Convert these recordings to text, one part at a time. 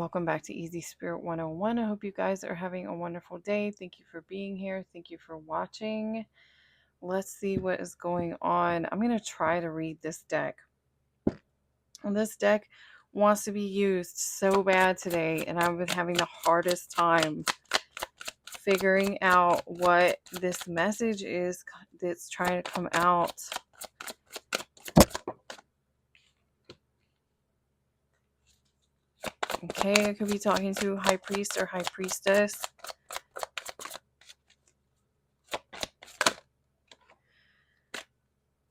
Welcome back to Easy Spirit 101. I hope you guys are having a wonderful day. Thank you for being here. Thank you for watching. Let's see what is going on. I'm going to try to read this deck. And this deck wants to be used so bad today, and I've been having the hardest time figuring out what this message is that's trying to come out. Okay, I could be talking to High Priest or High Priestess.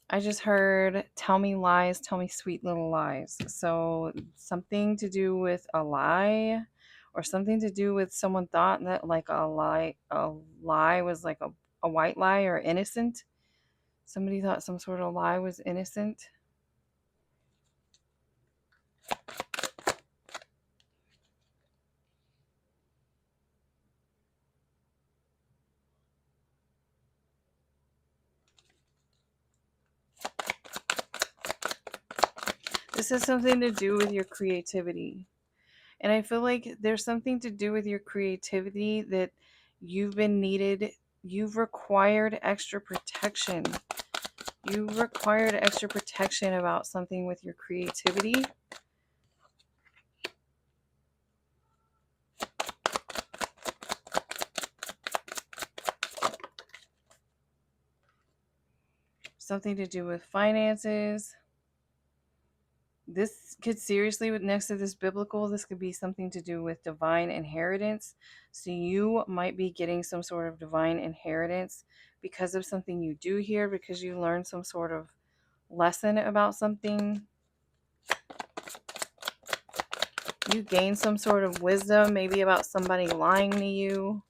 I just heard, tell me lies, tell me sweet little lies. So something to do with a lie, or something to do with someone thought that like a lie was like a white lie or innocent. Somebody thought some sort of lie was innocent. This has something to do with your creativity. And I feel like there's something to do with your creativity that you've required extra protection. You required extra protection about something with your creativity. Something to do with finances. This could seriously, next to this biblical, this could be something to do with divine inheritance. So you might be getting some sort of divine inheritance because of something you do here, because you learned some sort of lesson about something. You gain some sort of wisdom, maybe about somebody lying to you.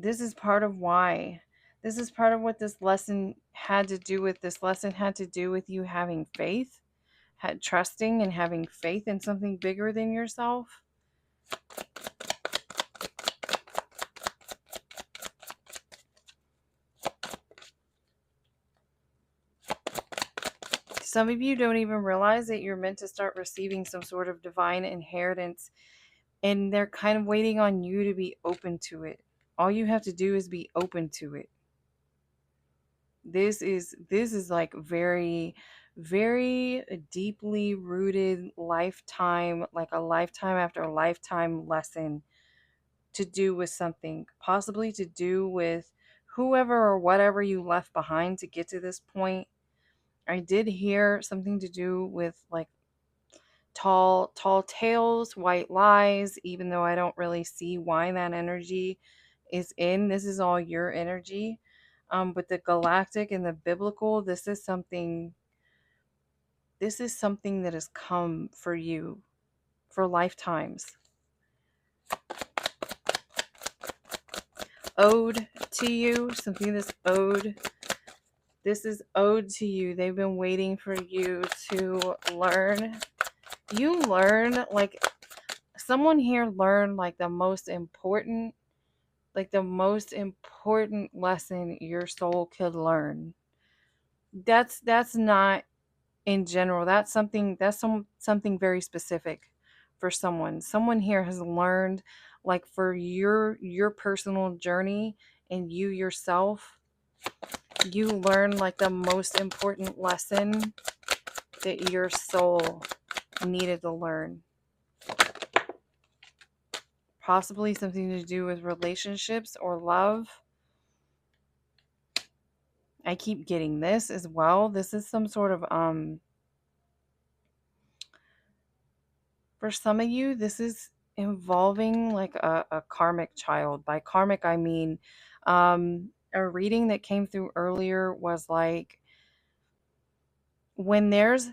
This is part of why. This is part of what this lesson had to do with. This lesson had to do with you having faith, trusting and having faith in something bigger than yourself. Some of you don't even realize that you're meant to start receiving some sort of divine inheritance, and they're kind of waiting on you to be open to it. All you have to do is be open to it. This is like very, very deeply rooted lifetime, like a lifetime after a lifetime lesson to do with something, possibly to do with whoever or whatever you left behind to get to this point. I did hear something to do with like tall tales, white lies, even though I don't really see why that energy is in. This is all your energy. But the galactic and the biblical, this is something that has come for you for lifetimes. Owed to you, something that's owed. This is owed to you. They've been waiting for you to learn. You learn, like, someone here learned like the most important lesson your soul could learn. That's not in general. That's something very specific for someone. Someone here has learned, like, for your personal journey, and you yourself, you learn like the most important lesson that your soul needed to learn. Possibly something to do with relationships or love. I keep getting this as well. This is some sort of for some of you, this is involving like a karmic child. By karmic, I mean a reading that came through earlier was like when there's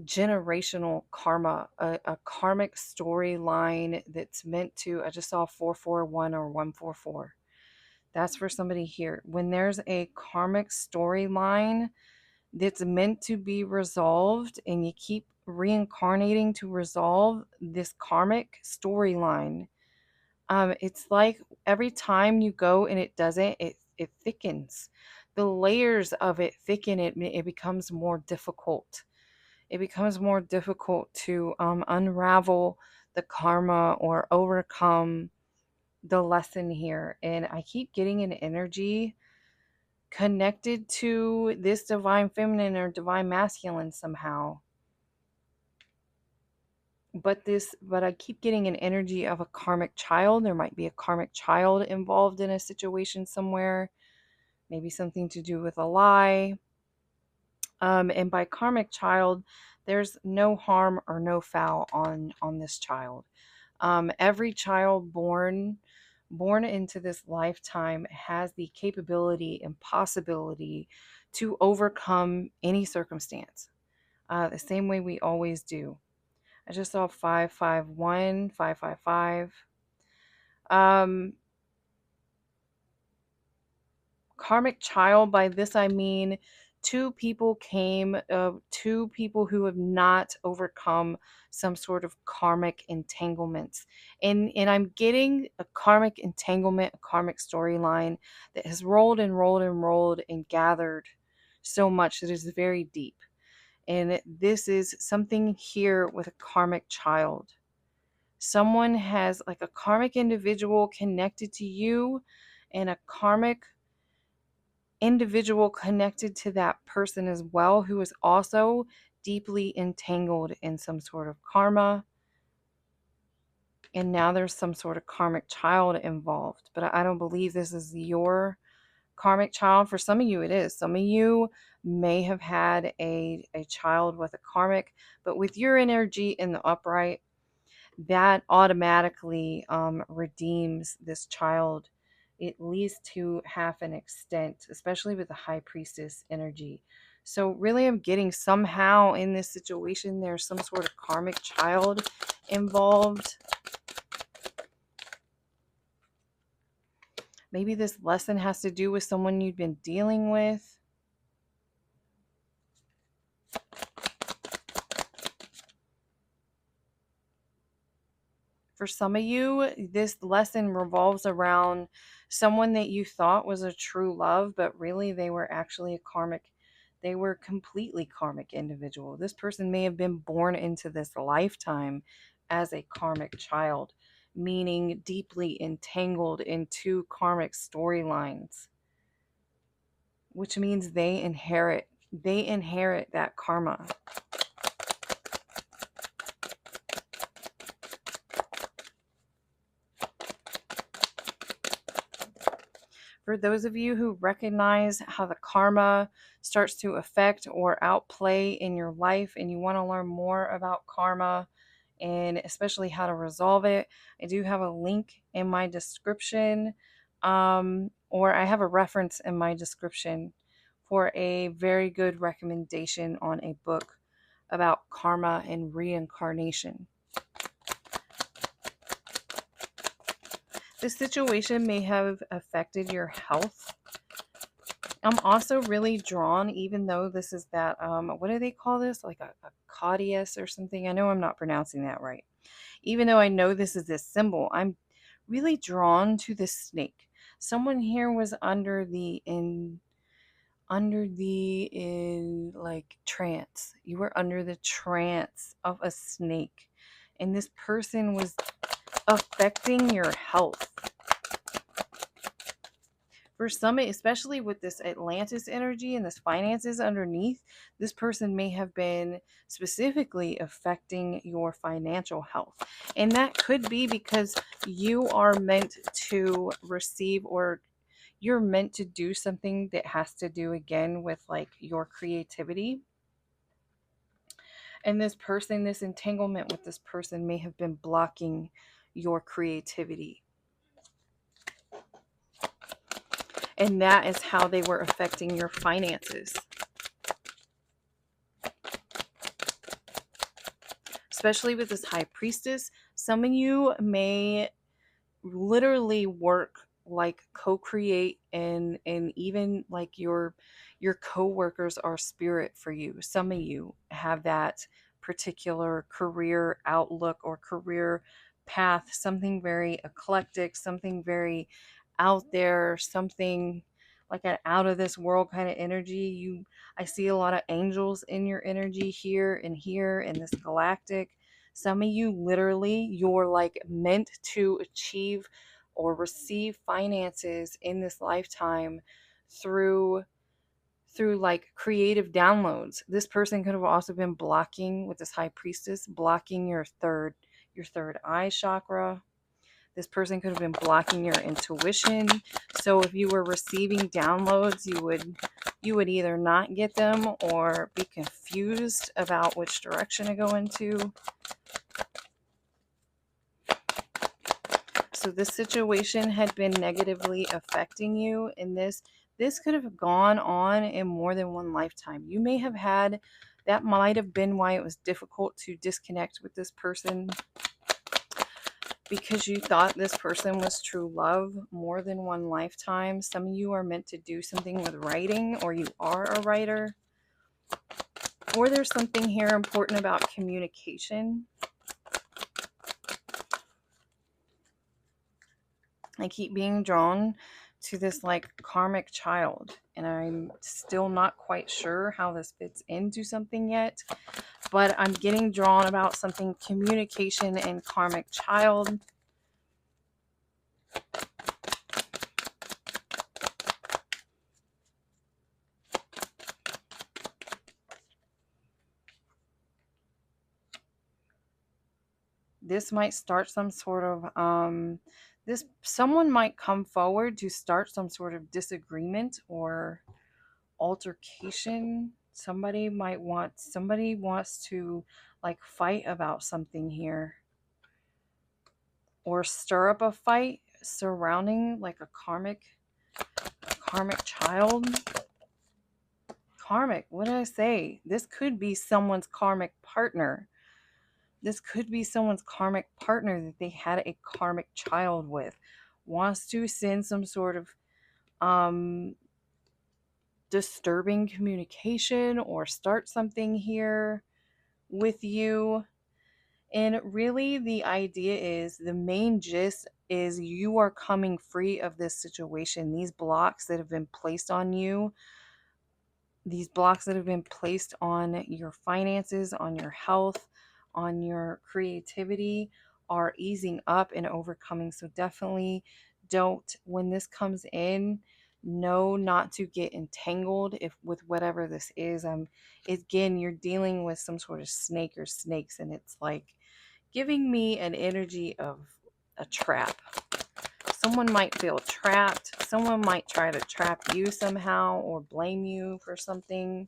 generational karma, a karmic storyline that's meant to, I just saw 441 or 144. That's for somebody here. When there's a karmic storyline that's meant to be resolved, and you keep reincarnating to resolve this karmic storyline, It's like every time you go and it doesn't, it thickens. The layers of it thicken. It becomes more difficult. It becomes more difficult to unravel the karma or overcome the lesson here. And I keep getting an energy connected to this divine feminine or divine masculine somehow. But I keep getting an energy of a karmic child. There might be a karmic child involved in a situation somewhere, maybe something to do with a lie. And by karmic child, there's no harm or no foul on this child. Every child born into this lifetime has the capability and possibility to overcome any circumstance, the same way we always do. I just saw 551, 555. Um, Karmic child, by this I mean two people who have not overcome some sort of karmic entanglements. And I'm getting a karmic entanglement, a karmic storyline that has rolled and rolled and rolled and gathered so much that is very deep. And this is something here with a karmic child. Someone has like a karmic individual connected to you and a karmic individual connected to that person as well who is also deeply entangled in some sort of karma. And now there's some sort of karmic child involved. But I don't believe this is your karmic child. For some of you, it is. Some of you may have had a child with a karmic, but with your energy in the upright, that automatically redeems this child, at least to half an extent, especially with the high priestess energy. So really, I'm getting somehow in this situation there's some sort of karmic child involved. Maybe this lesson has to do with someone you've been dealing with. For some of you, this lesson revolves around someone that you thought was a true love, but really they were actually a karmic, they were completely karmic individual. This person may have been born into this lifetime as a karmic child, meaning deeply entangled in two karmic storylines, which means they inherit that karma. For those of you who recognize how the karma starts to affect or outplay in your life and you want to learn more about karma and especially how to resolve it, I do have a link in my description, or I have a reference in my description for a very good recommendation on a book about karma and reincarnation. This situation may have affected your health. I'm also really drawn, even though this is that, what do they call this? Like a Claudius or something. I know I'm not pronouncing that right. Even though I know this is this symbol, I'm really drawn to this snake. Someone here was under the in like trance. You were under the trance of a snake. And this person was affecting your health. For some, especially with this Atlantis energy and this finances underneath, this person may have been specifically affecting your financial health. And that could be because you are meant to receive, or you're meant to do something that has to do again with like your creativity. And this entanglement with this person may have been blocking your creativity. And that is how they were affecting your finances. Especially with this high priestess, some of you may literally work like co-create, and even like your co-workers are spirit for you. Some of you have that particular career outlook or career path, something very eclectic, something very out there, something like an out of this world kind of energy. I see a lot of angels in your energy here in this galactic. Some of you literally, you're like meant to achieve or receive finances in this lifetime through like creative downloads. This person could have also been blocking with this high priestess, blocking your third eye chakra. This person could have been blocking your intuition. So if you were receiving downloads, you would either not get them or be confused about which direction to go into. So this situation had been negatively affecting you, and this could have gone on in more than one lifetime. You may have had, that might have been why it was difficult to disconnect with this person, because you thought this person was true love more than one lifetime. Some of you are meant to do something with writing, or you are a writer, or there's something here important about communication. I keep being drawn to this like karmic child, and I'm still not quite sure how this fits into something yet, but I'm getting drawn about something communication and karmic child. This might start some sort of this someone might come forward to start some sort of disagreement or altercation. Somebody wants to like fight about something here, or stir up a fight surrounding like a karmic child. Karmic, what did I say? This could be someone's karmic partner. This could be someone's karmic partner that they had a karmic child with, wants to send some sort of um disturbing communication or start something here with you. And really, the idea is, the main gist is, you are coming free of this situation. These blocks that have been placed on you, these blocks that have been placed on your finances, on your health, on your creativity, are easing up and overcoming. So definitely don't, when this comes in, know not to get entangled if with whatever this is. Again, you're dealing with some sort of snake or snakes, and it's like giving me an energy of a trap. Someone might feel trapped. Someone might try to trap you somehow or blame you for something.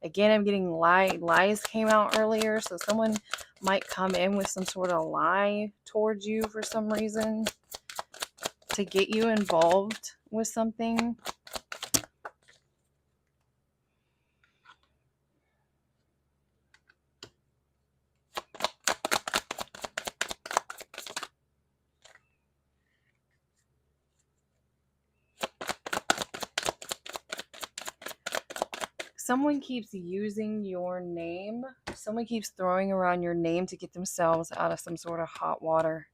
Again, I'm getting lies came out earlier, so someone might come in with some sort of lie towards you for some reason to get you involved with something. Someone keeps using your name. Someone keeps throwing around your name to get themselves out of some sort of hot water.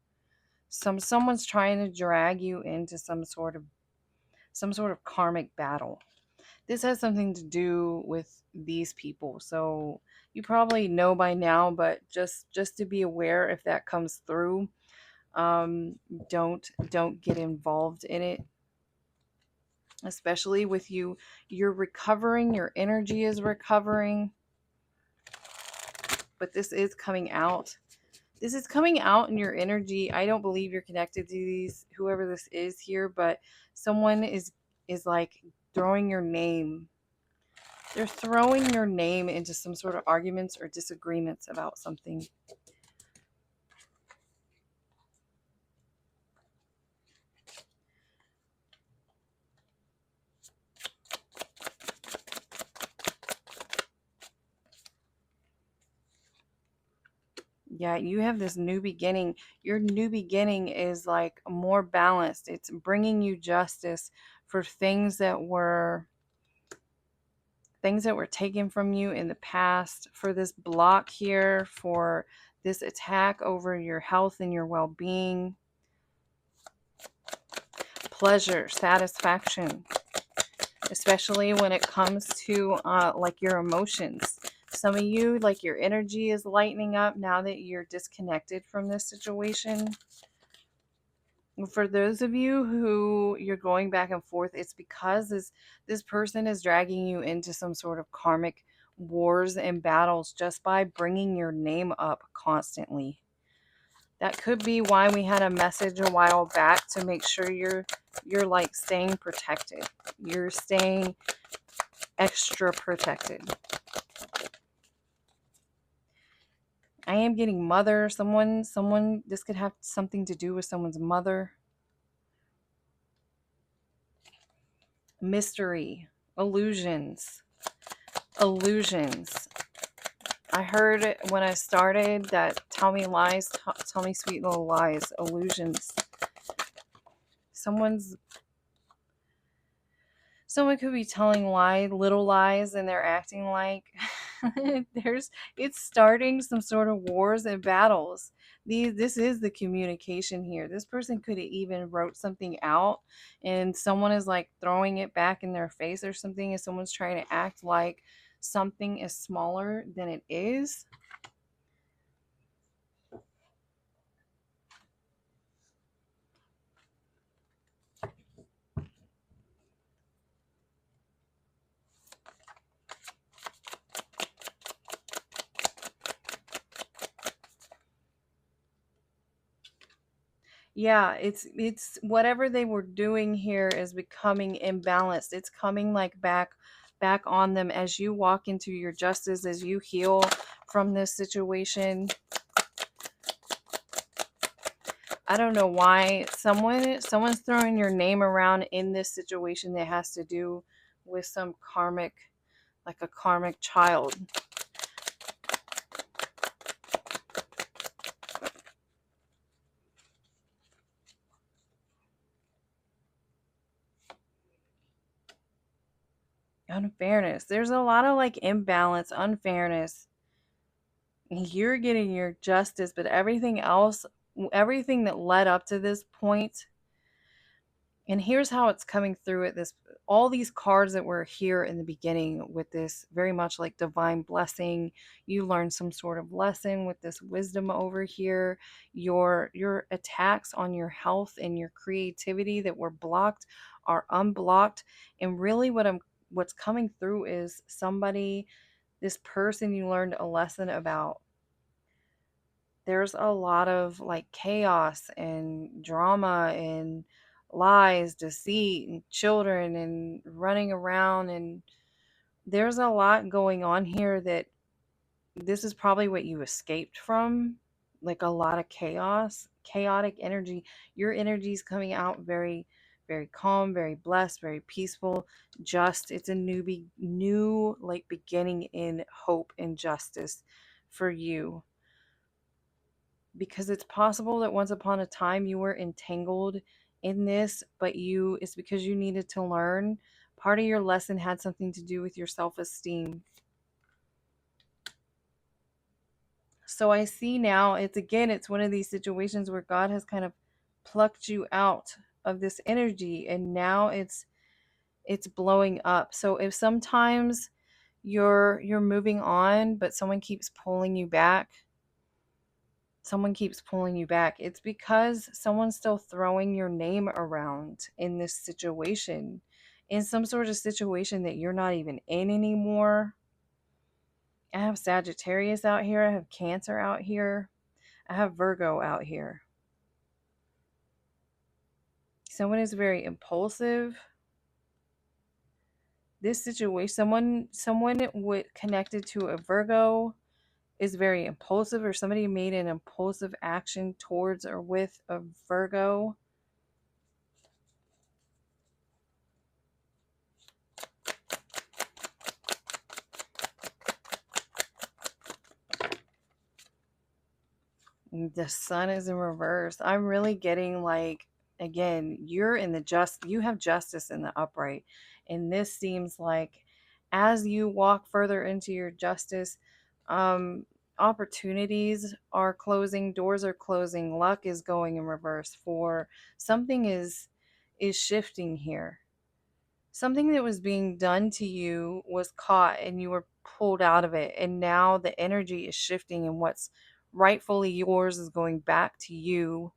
Someone's trying to drag you into some sort of karmic battle. This has something to do with these people. So you probably know by now, but just to be aware, if that comes through, um, don't get involved in it. Especially with you're recovering, your energy is recovering, but this is coming out. This is coming out in your energy. I don't believe you're connected to these, whoever this is here, but someone is like throwing your name. They're throwing your name into some sort of arguments or disagreements about something. Yeah, you have this new beginning. Your new beginning is like more balanced. It's bringing you justice for things that were taken from you in the past, for this block here, for this attack over your health and your well-being, pleasure, satisfaction, especially when it comes to like your emotions. Some of you, like your energy is lightening up now that you're disconnected from this situation. For those of you who you're going back and forth, it's because this person is dragging you into some sort of karmic wars and battles just by bringing your name up constantly. That could be why we had a message a while back to make sure you're like staying protected. You're staying extra protected. I am getting mother, someone this could have something to do with someone's mother. Mystery, illusions. Illusions. I heard when I started that tell me lies, tell me sweet little lies, illusions. Someone could be telling little lies, and they're acting like it's starting some sort of wars and battles. This is the communication here. This person could have even wrote something out, and someone is like throwing it back in their face or something, and someone's trying to act like something is smaller than it is. Yeah, it's whatever they were doing here is becoming imbalanced. It's coming like back on them as you walk into your justice, as you heal from this situation. I don't know why someone's throwing your name around in this situation that has to do with some karmic, like a karmic child. Unfairness. There's a lot of like imbalance, unfairness. You're getting your justice, but everything else, everything that led up to this point, and here's how it's coming through at this, all these cards that were here in the beginning with this very much like divine blessing. You learn some sort of lesson with this wisdom over here. Your attacks on your health and your creativity that were blocked are unblocked. And really what's coming through is somebody, this person you learned a lesson about. There's a lot of like chaos and drama and lies, deceit, and children and running around. And there's a lot going on here that this is probably what you escaped from. Like a lot of chaos, chaotic energy. Your energy is coming out very, very calm, very blessed, very peaceful. Just, it's a new like beginning in hope and justice for you, because it's possible that once upon a time you were entangled in this, but it's because you needed to learn. Part of your lesson had something to do with your self-esteem. So I see now, it's one of these situations where God has kind of plucked you out of this energy, and now it's blowing up. So if sometimes you're moving on but someone keeps pulling you back, it's because someone's still throwing your name around in this situation, in some sort of situation that you're not even in anymore. I have Sagittarius out here, I have Cancer out here, I have Virgo out here. Someone is very impulsive. This situation, someone would connected to a Virgo is very impulsive, or somebody made an impulsive action towards or with a Virgo. The sun is in reverse. I'm really getting like, again, you have justice in the upright. And this seems like as you walk further into your justice, um, opportunities are closing, doors are closing, luck is going in reverse. For something is shifting here. Something that was being done to you was caught and you were pulled out of it, and now the energy is shifting, and what's rightfully yours is going back to you,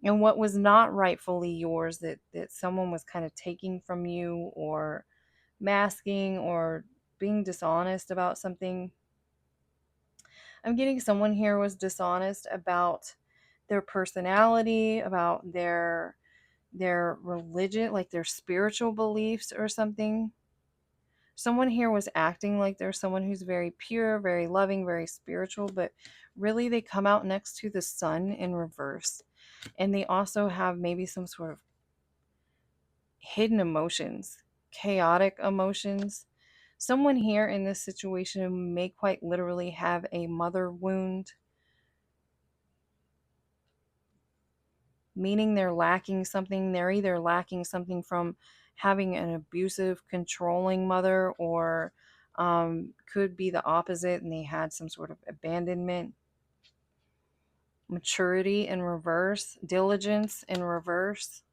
and what was not rightfully yours, that someone was kind of taking from you or masking or being dishonest about something. I'm getting someone here was dishonest about their personality, about their religion, like their spiritual beliefs or something. Someone here was acting like they're someone who's very pure, very loving, very spiritual, but really they come out next to the sun in reverse. And they also have maybe some sort of hidden emotions, chaotic emotions. Someone here in this situation may quite literally have a mother wound, meaning they're lacking something. They're either lacking something from having an abusive, controlling mother, or could be the opposite and they had some sort of abandonment. Maturity in reverse, diligence in reverse.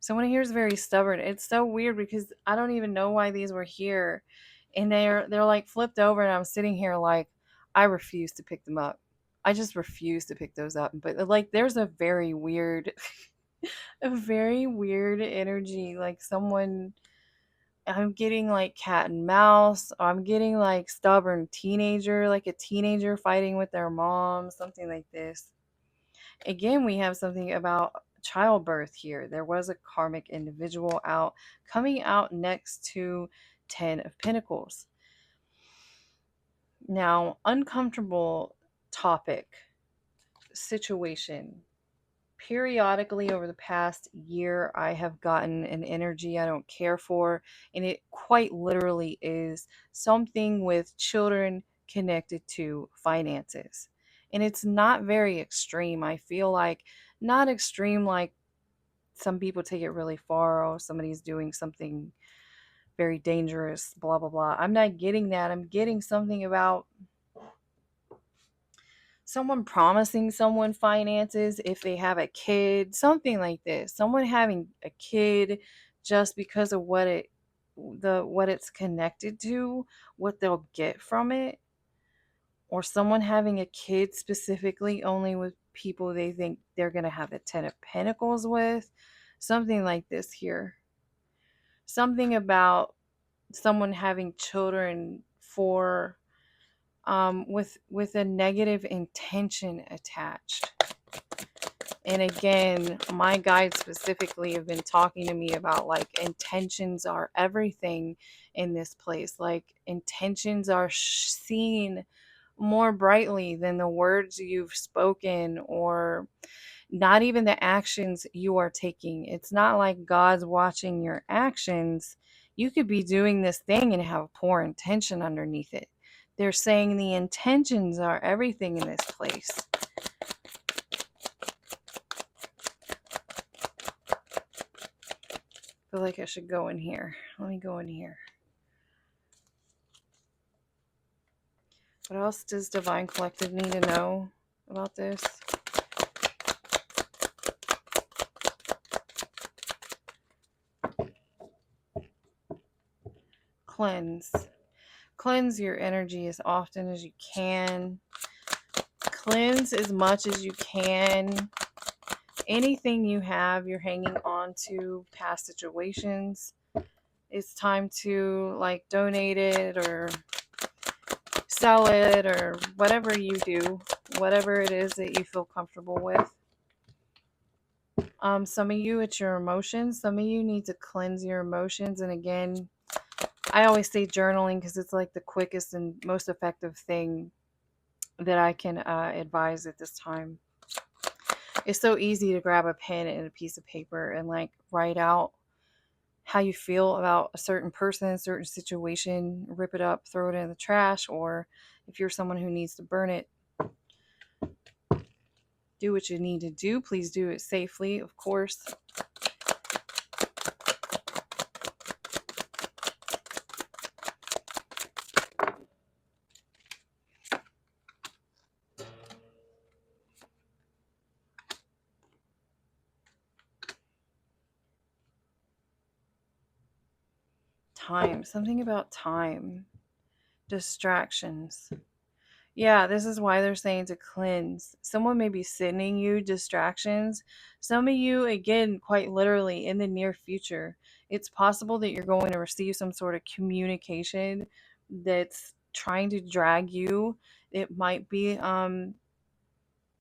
Someone here is very stubborn. It's so weird because I don't even know why these were here. And they're like flipped over, and I'm sitting here like I refuse to pick them up. I just refuse to pick those up. But like there's a very weird a very weird energy. Like someone, I'm getting like cat and mouse. I'm getting like stubborn teenager, like a teenager fighting with their mom, something like this. Again, we have something about childbirth here. There was a karmic individual out, coming out next to 10 of Pentacles. Now, uncomfortable topic, situation. Periodically over the past year, I have gotten an energy I don't care for, and it quite literally is something with children connected to finances. And it's not very extreme. I feel like not extreme like some people take it really far. Oh, somebody's doing something very dangerous, blah, blah, blah. I'm not getting that. I'm getting something about someone promising someone finances if they have a kid, something like this. Someone having a kid just because of what it's connected to, what they'll get from it, or someone having a kid specifically only with people they think they're going to have a 10 of pentacles with, something like this here. Something about someone having children for with a negative intention attached. And again, my guides specifically have been talking to me about like intentions are everything in this place. Like intentions are seen more brightly than the words you've spoken, or not even the actions you are taking. It's not like God's watching your actions. You could be doing this thing and have poor intention underneath it. They're saying the intentions are everything in this place. I feel like I should go in here. Let me go in here. What else does Divine Collective need to know about this? Cleanse. Cleanse your energy as often as you can. Cleanse as much as you can. Anything you have, you're hanging on to past situations. It's time to like donate it or sell it or whatever you do, whatever it is that you feel comfortable with. Some of you, it's your emotions. Some of you need to cleanse your emotions. And again, I always say journaling because it's like the quickest and most effective thing that I can advise at this time. It's so easy to grab a pen and a piece of paper and like write out how you feel about a certain person, a certain situation, rip it up, throw it in the trash, or if you're someone who needs to burn it, Do what you need to do. Please do it safely, of course. Time. Something about time. Distractions. Yeah, this is why they're saying to cleanse. Someone may be sending you distractions. Some of you, again, quite literally in the near future, it's possible that you're going to receive some sort of communication that's trying to drag you. It might be kind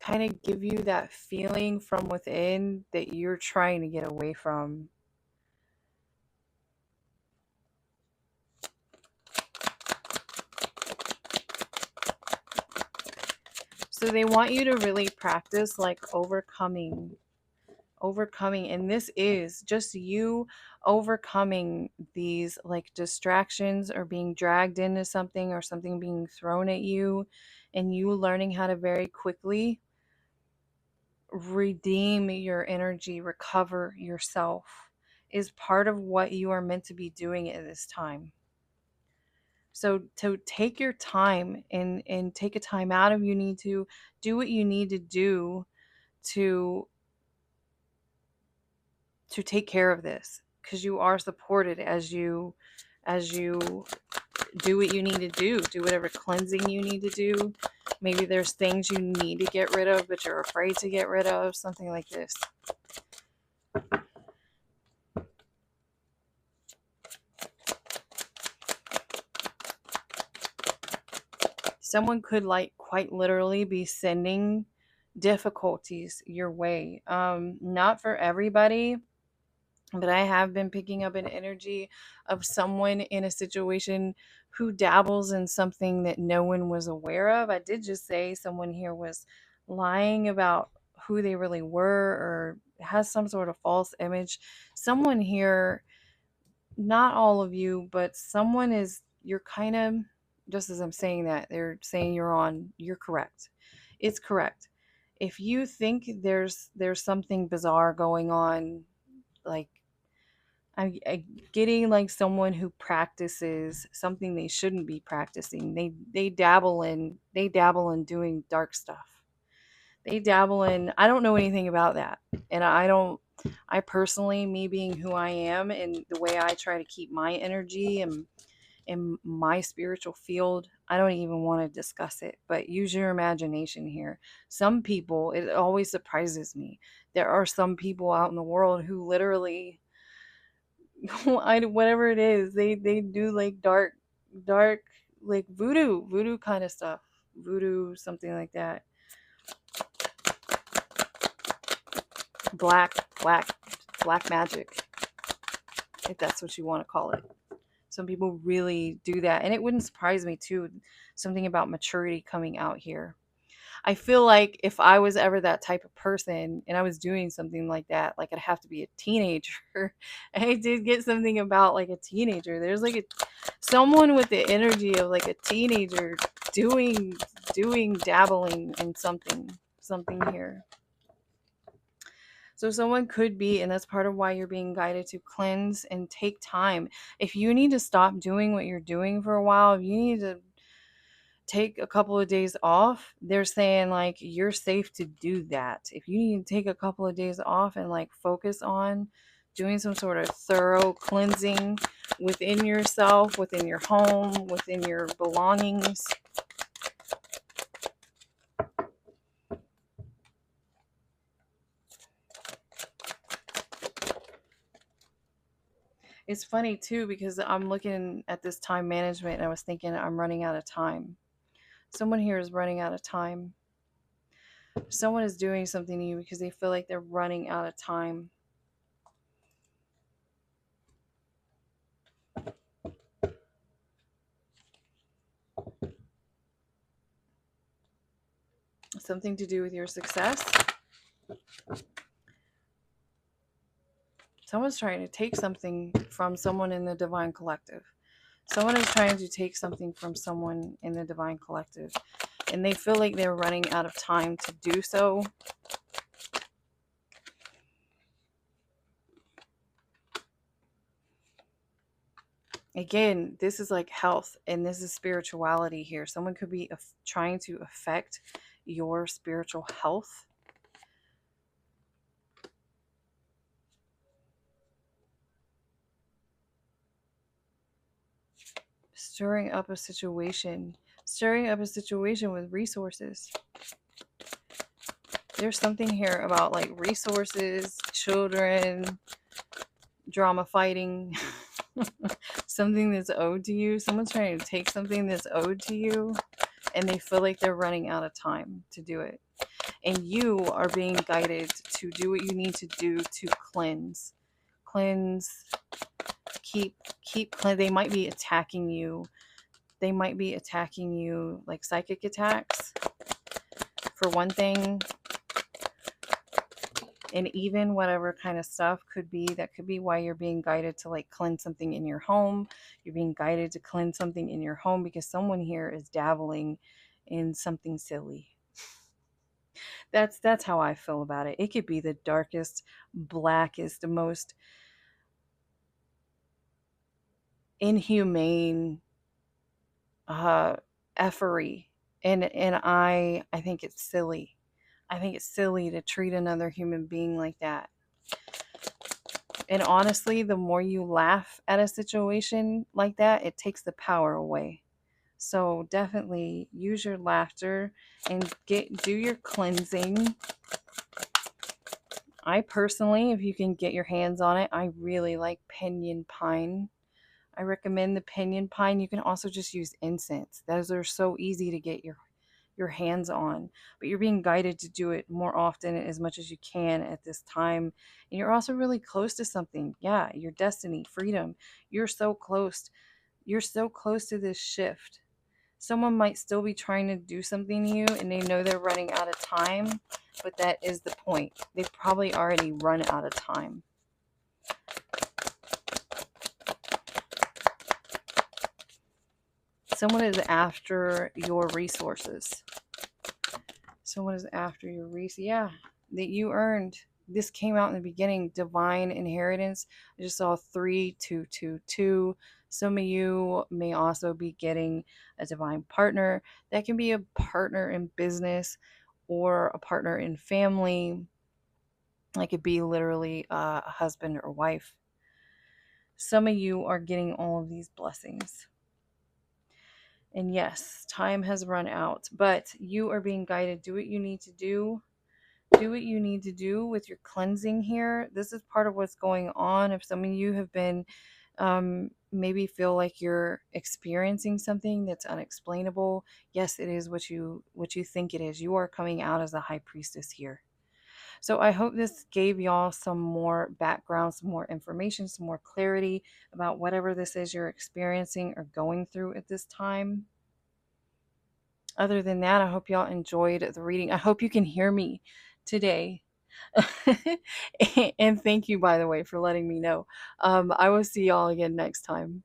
of give you that feeling from within that you're trying to get away from. So they want you to really practice like overcoming, and this is just you overcoming these like distractions or being dragged into something or something being thrown at you, and you learning how to very quickly redeem your energy, recover yourself is part of what you are meant to be doing at this time. So to take your time and take a time out if you need to, do what you need to do to take care of this, because you are supported as you do what you need to do whatever cleansing you need to do. Maybe there's things you need to get rid of but you're afraid to get rid of, something like this. Someone could like quite literally be sending difficulties your way. Not for everybody, but I have been picking up an energy of someone in a situation who dabbles in something that no one was aware of. I did just say someone here was lying about who they really were or has some sort of false image. Someone here, not all of you, but someone is, you're kind of, just as I'm saying that, they're saying you're correct. It's correct. If you think there's something bizarre going on, like I getting like someone who practices something they shouldn't be practicing. They dabble in doing dark stuff. They dabble in, I don't know anything about that. And I personally, me being who I am and the way I try to keep my energy and in my spiritual field, I don't even want to discuss it. But use your imagination here. Some people, it always surprises me. There are some people out in the world who literally whatever it is, they do like dark like voodoo kind of stuff, voodoo, something like that. black black Black magic, if that's what you want to call it. Some people really do that, and it wouldn't surprise me too. Something about maturity coming out here. I feel like if I was ever that type of person and I was doing something like that, like I'd have to be a teenager. I did get something about like a teenager. There's like someone with the energy of like a teenager doing dabbling in something here. So someone could be, and that's part of why you're being guided to cleanse and take time. If you need to stop doing what you're doing for a while, if you need to take a couple of days off, they're saying like you're safe to do that. If you need to take a couple of days off and like focus on doing some sort of thorough cleansing within yourself, within your home, within your belongings. It's funny too because I'm looking at this time management and I was thinking I'm running out of time. Someone here is running out of time. Someone is doing something to you because they feel like they're running out of time. Something to do with your success. Someone's trying to take something from someone in the divine collective. Someone is trying to take something from someone in the divine collective, and they feel like they're running out of time to do so. Again, this is like health and this is spirituality here. Someone could be trying to affect your spiritual health. Stirring up a situation. Stirring up a situation with resources. There's something here about like resources, children, drama fighting, something that's owed to you. Someone's trying to take something that's owed to you and they feel like they're running out of time to do it. And you are being guided to do what you need to do to cleanse. Cleanse, keep they might be attacking you. They might be attacking you like psychic attacks for one thing. And even whatever kind of stuff could be, that could be why you're being guided to like cleanse something in your home. You're being guided to cleanse something in your home because someone here is dabbling in something silly. That's how I feel about it. It could be the darkest, blackest, the most inhumane effery. And I think it's silly. I think it's silly to treat another human being like that. And honestly, the more you laugh at a situation like that, it takes the power away. So definitely use your laughter and do your cleansing. I personally, if you can get your hands on it, I really like pinyon pine. I recommend the pinyon pine. You can also just use incense. Those are so easy to get your hands on, but you're being guided to do it more often as much as you can at this time. And you're also really close to something. Yeah, your destiny, freedom. You're so close. You're so close to this shift. Someone might still be trying to do something to you and they know they're running out of time, but that is the point. They've probably already run out of time. Someone is after your resources. Someone is after your resources. Yeah, that you earned. This came out in the beginning. Divine inheritance. I just saw 3222. Some of you may also be getting a divine partner. That can be a partner in business or a partner in family. It could be literally a husband or wife. Some of you are getting all of these blessings. And yes, time has run out, but you are being guided. Do what you need to do. Do what you need to do with your cleansing here. This is part of what's going on. If some of you have been maybe feel like you're experiencing something that's unexplainable, yes, it is what you think it is. You are coming out as a high priestess here. So I hope this gave y'all some more background, some more information, some more clarity about whatever this is you're experiencing or going through at this time. Other than that, I hope y'all enjoyed the reading. I hope you can hear me today. And thank you, by the way, for letting me know. I will see y'all again next time.